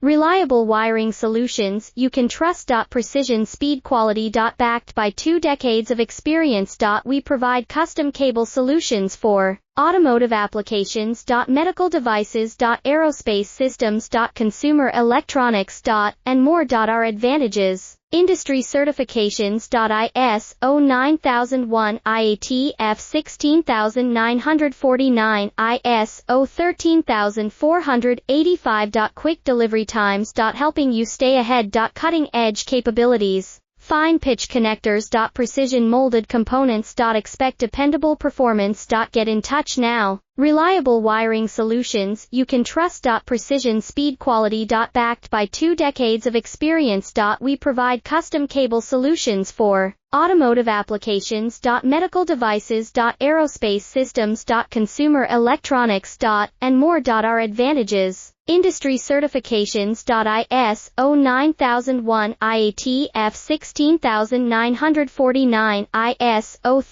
Reliable wiring solutions you can trust. Precision speed quality. Backed by 2 decades of experience. We provide custom cable solutions for automotive applications. Medical devices. Aerospace systems. Consumer electronics. And more. Our advantages: industry certifications. ISO 9001, IATF 16949, ISO 13485. Quick delivery times. Helping you stay ahead. Cutting edge capabilities: fine pitch connectors. Precision molded components. Expect dependable performance. Get in touch now. Reliable wiring solutions you can trust. Precision speed quality. Backed by 2 decades of experience. We provide custom cable solutions for automotive applications. Medical devices. Aerospace systems. Consumer electronics. And more. Our advantages: industry certifications. ISO 9001, IATF 16949, ISO